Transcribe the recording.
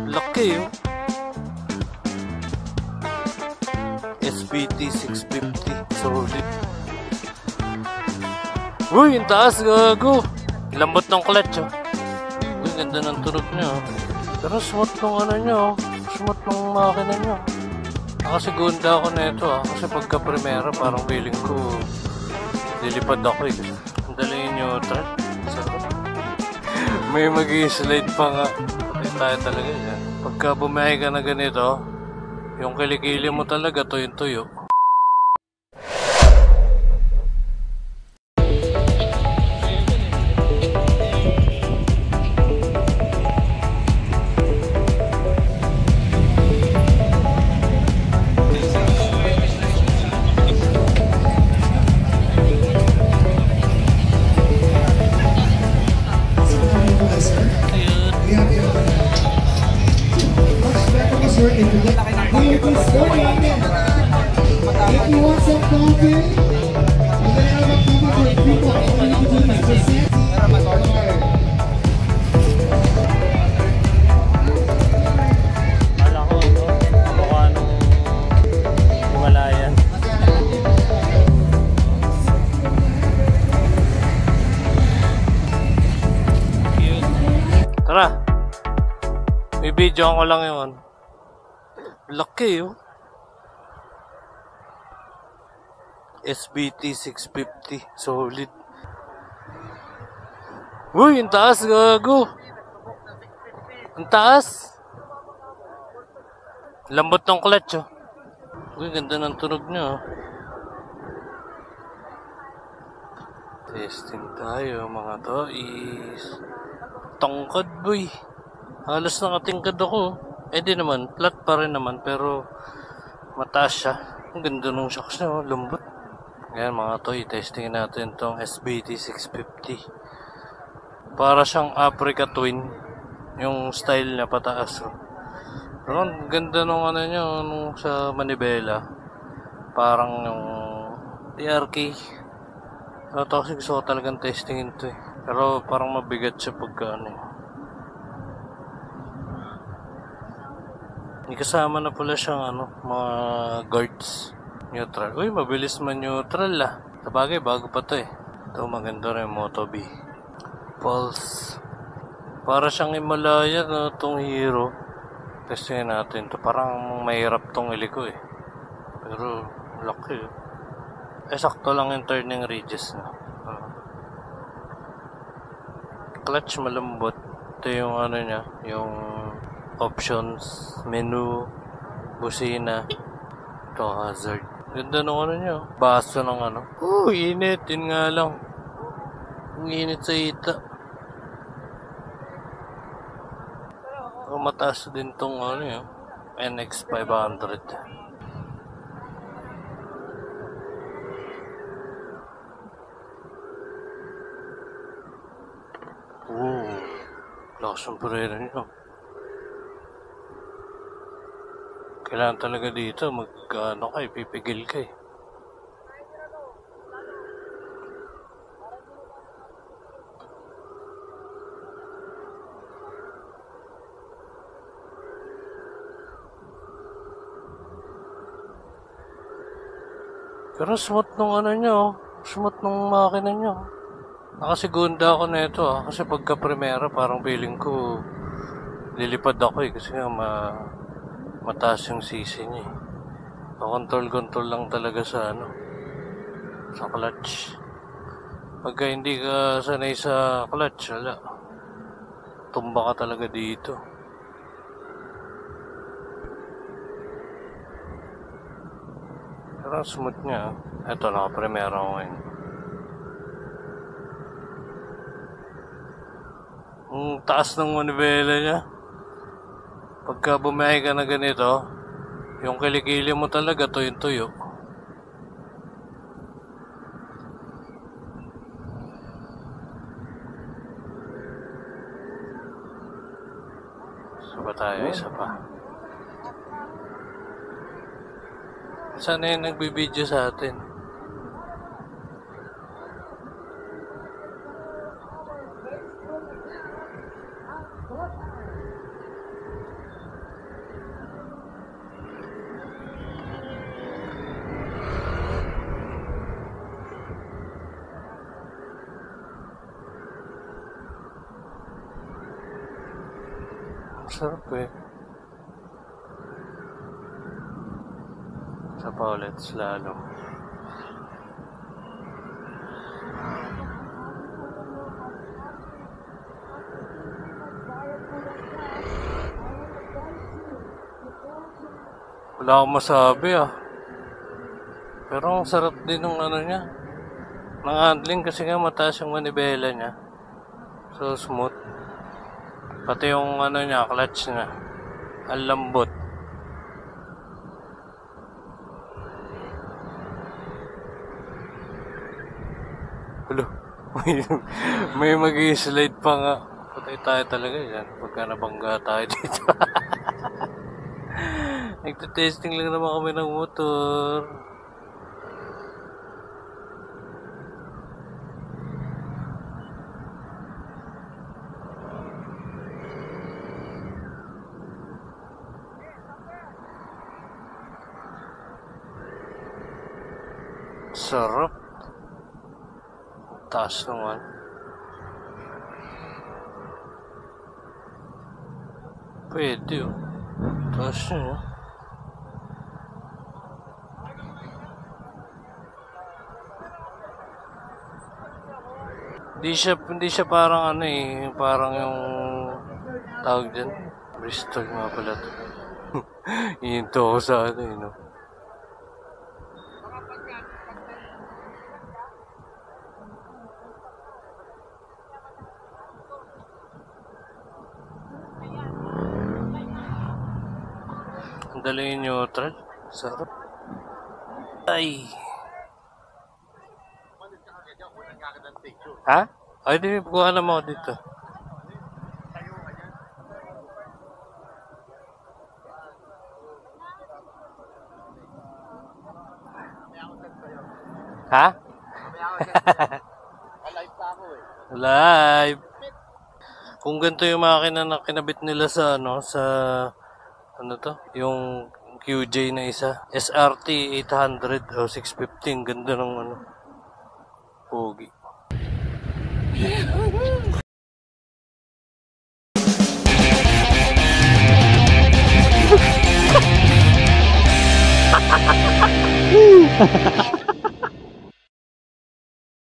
Laki oh. SBT 650 solid. Uy, yung taas gago. Lambot ng clutch oh. Uy, ganda ng tunog niya oh. Pero smooth ng ano niya oh. Smooth ng makina niya. Nakasegunda ako na ito ah. Kasi pagka primera parang feeling ko lilipad ako eh. Ang dali yung neutral. May mag-i-slide pa nga. Patay tayo talaga yan. Pagka bumiyahe ka na ganito, yung kilikili mo talaga tuyong-tuyo. If you want some coffee, we're gonna have a coffee for people coming to do this. Kala ko, kamukha nung Himalayan. Tara! May video ko lang yun. Laki oh. SBT 650 solid. Uy, yung taas gago. Ang taas. Lambot ng clutch oh. Uy, ganda ng tunog niya oh. Testing tayo mga toys. Tangkad boy. Halos nakatingkad ako. Eh di naman, flat pa rin naman pero mataas siya. Ang ganda ng shocks niya oh, lambot. Ayan mga toy, testing natin tong SBT 650. Para siyang Africa Twin. Yung style niya pataas oh. Pero ang ganda nung ano niya, nung sa manibela. Parang yung TRK. Ito kasi gusto ko talagang testingin to eh. Pero parang mabigat siya pagka ano eh. May kasama na pala siyang ano, mga guards. Neutral. Uy, mabilis man neutral ah. Sabagay, bago pa to eh. Ito, maganda rin Moto B. Pulse. Para siyang Himalaya no, itong Hero. Testingin natin to. Parang mahirap tong iliko eh. Pero, laki eh. Sakto lang yung turning radius na. Clutch malambot. Ito yung ano niya, yung options, menu, busina. Ito, hazard. Ganda nung ano niya. Baso ng ano. Init. Yun nga lang. Ang init sa hita. Mataas din tong ano yun. NX 500. Lakas ng purera niyo. Kailangan talaga dito mag-ano ka, pipigil ka eh. Pero smooth nung ano nyo, smooth nung makina nyo. Nakasegunda ako na ito kasi pagka primera parang feeling ko lilipad ako eh kasi nga mataas yung sisi niya eh. Control lang talaga sa ano, sa clutch. Pagka hindi ka sanay sa clutch, wala. Tumba ka talaga dito. Pero smooth niya. Ito, naka-primera ko ngayon. Ang taas ng manibela niya. Pagka bumiyahe ka na ganito, yung kilikili mo talaga tuyong-tuyo. Isa pa tayo, isa pa. Sana yung nagbibideo sa atin. Sarap eh. Sa pa ulit, slalom. Wala akong masabi ah. Pero ang sarap din ng ano niya. Ng handling kasi nga mataas yung manibela niya. So smooth. Pati yung ano niya, clutch niya. Ang lambot. Hello. May mag-i-slide pa nga. Patay tayo talaga yan. Pagka nabangga tayo dito. Nagtitesting lang naman kami ng motor. Sarap. Taas naman. Pwede oh. Taas niya. Hindi siya parang ano eh, parang yung tawag dyan. Bristol nga pala to. Ihinto ako sa ano eh, no? Ang dali yung neutral. Sarap. Ay. Ha? Ay, di buka na mo dito. Ha? Live. Kung ganito yung makina na kinabit nila sa ano, sa ano to, yung QJ na isa, SRT 800 o 615, ganda ng ano, pogi.